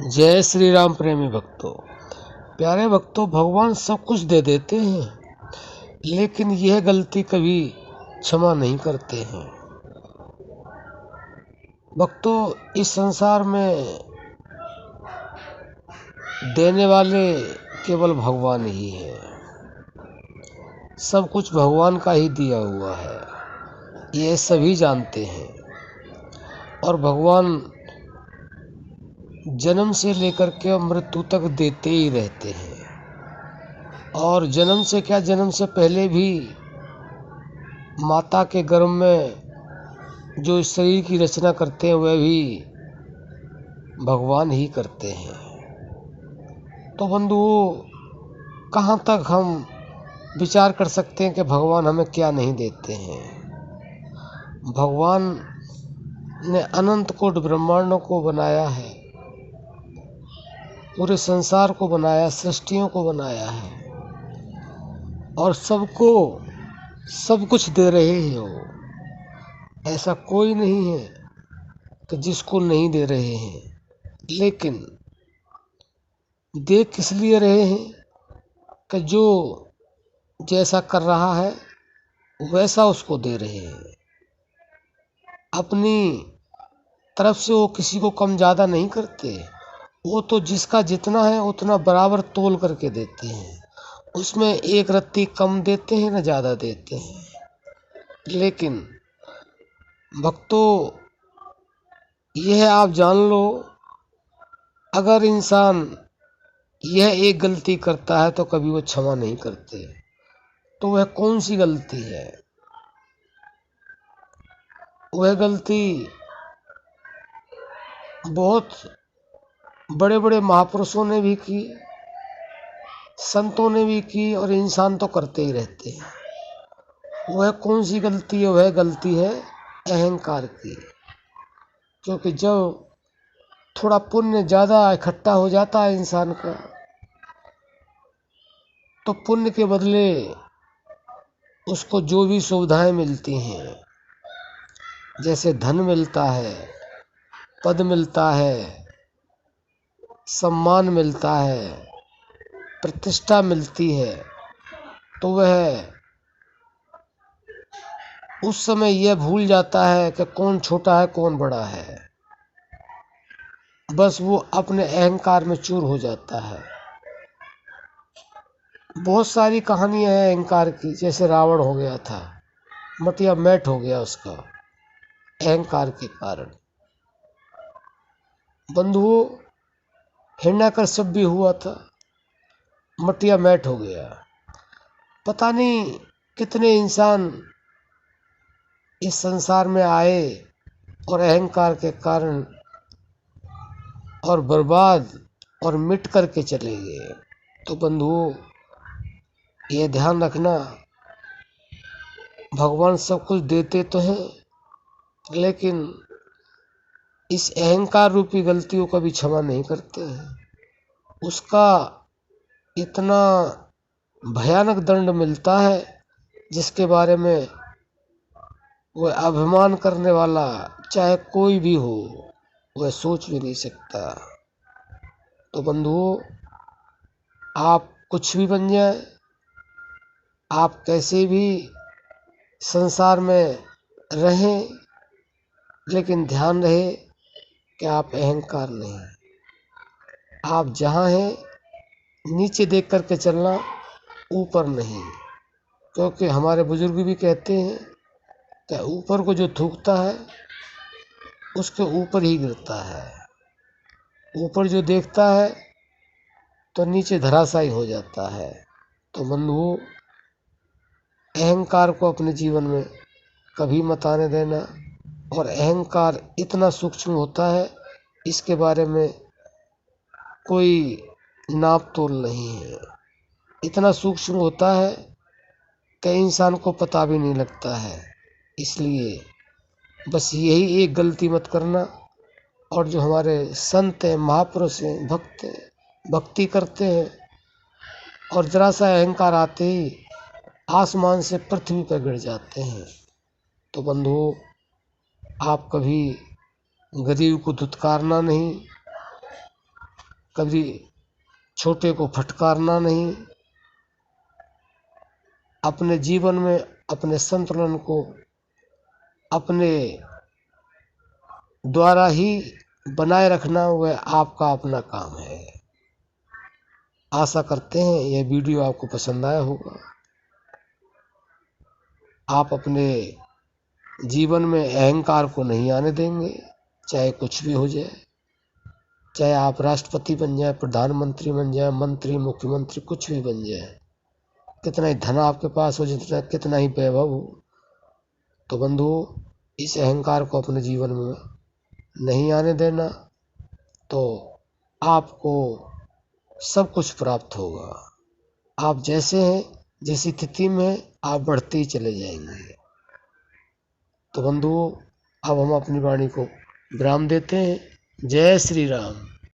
जय श्री राम प्रेमी भक्तों। प्यारे भक्तों, भगवान सब कुछ दे देते हैं, लेकिन यह गलती कभी क्षमा नहीं करते हैं। भक्तों, इस संसार में देने वाले केवल भगवान ही है। सब कुछ भगवान का ही दिया हुआ है, ये सभी जानते हैं। और भगवान जन्म से लेकर के मृत्यु तक देते ही रहते हैं। और जन्म से क्या, जन्म से पहले भी माता के गर्भ में जो इस शरीर की रचना करते हैं वह भी भगवान ही करते हैं। तो बंधुओं, कहाँ तक हम विचार कर सकते हैं कि भगवान हमें क्या नहीं देते हैं। भगवान ने अनंत कोटि ब्रह्मांडों को बनाया है, पूरे संसार को बनाया, सृष्टियों को बनाया है, और सबको सब कुछ दे रहे हैं। वो ऐसा कोई नहीं है कि जिसको नहीं दे रहे हैं, लेकिन दे किस लिए रहे हैं कि जो जैसा कर रहा है वैसा उसको दे रहे हैं। अपनी तरफ से वो किसी को कम ज़्यादा नहीं करते। वो तो जिसका जितना है उतना बराबर तोल करके देते हैं। उसमें एक रत्ती कम देते हैं, न ज़्यादा देते हैं। लेकिन भक्तों, यह आप जान लो, अगर इंसान यह एक गलती करता है तो कभी वो क्षमा नहीं करते। तो वह कौन सी गलती है? वह गलती बहुत बड़े बड़े महापुरुषों ने भी की, संतों ने भी की, और इंसान तो करते ही रहते हैं। वह कौन सी गलती है? वह गलती है अहंकार की। क्योंकि जब थोड़ा पुण्य ज़्यादा इकट्ठा हो जाता है इंसान का, तो पुण्य के बदले उसको जो भी सुविधाएं मिलती हैं, जैसे धन मिलता है, पद मिलता है, सम्मान मिलता है, प्रतिष्ठा मिलती है, तो वह उस समय यह भूल जाता है कि कौन छोटा है कौन बड़ा है। बस वो अपने अहंकार में चूर हो जाता है। बहुत सारी कहानियां हैं अहंकार की। जैसे रावण हो गया था, मटिया मैट हो गया उसका अहंकार के कारण। बंधुओं, हिरण्यकश्यप भी हुआ था, मटिया मैट हो गया। पता नहीं कितने इंसान इस संसार में आए और अहंकार के कारण और बर्बाद और मिट करके चले गए। तो बंधुओं, ये ध्यान रखना, भगवान सब कुछ देते तो हैं, लेकिन इस अहंकार रूपी गलतियों का भी क्षमा नहीं करते हैं। उसका इतना भयानक दंड मिलता है जिसके बारे में वह अभिमान करने वाला चाहे कोई भी हो वह सोच भी नहीं सकता। तो बंधुओं, आप कुछ भी बन जाए, आप कैसे भी संसार में रहें, लेकिन ध्यान रहे कि आप अहंकार नहीं। आप जहाँ हैं नीचे देख करके चलना, ऊपर नहीं। क्योंकि हमारे बुजुर्ग भी कहते हैं कि ऊपर को जो थूकता है उसके ऊपर ही गिरता है। ऊपर जो देखता है तो नीचे धराशायी हो जाता है। तो बंधुओं, अहंकार को अपने जीवन में कभी मत आने देना। और अहंकार इतना सूक्ष्म होता है, इसके बारे में कोई नाप तोल नहीं है। इतना सूक्ष्म होता है कि इंसान को पता भी नहीं लगता है। इसलिए बस यही एक गलती मत करना। और जो हमारे संत हैं, महापुरुष हैं, भक्त हैं, भक्ति करते हैं, और जरा सा अहंकार आते ही आसमान से पृथ्वी पर गिर जाते हैं। तो बंधुओं, आप कभी गरीब को धुतकारना नहीं, कभी छोटे को फटकारना नहीं, अपने जीवन में अपने संतुलन को अपने द्वारा ही बनाए रखना वह आपका अपना काम है। आशा करते हैं यह वीडियो आपको पसंद आया होगा। आप अपने जीवन में अहंकार को नहीं आने देंगे, चाहे कुछ भी हो जाए, चाहे आप राष्ट्रपति बन जाए, प्रधानमंत्री बन जाए, मंत्री, मुख्यमंत्री, कुछ भी बन जाए, कितना ही धन आपके पास हो, जितना कितना ही वैभव हो, तो बंधुओं इस अहंकार को अपने जीवन में नहीं आने देना, तो आपको सब कुछ प्राप्त होगा। आप जैसे हैं, जिस स्थिति में आप बढ़ते ही चले जाएंगे। तो बंधुओं अब हम अपनी वाणी को विराम देते हैं। जय श्री राम।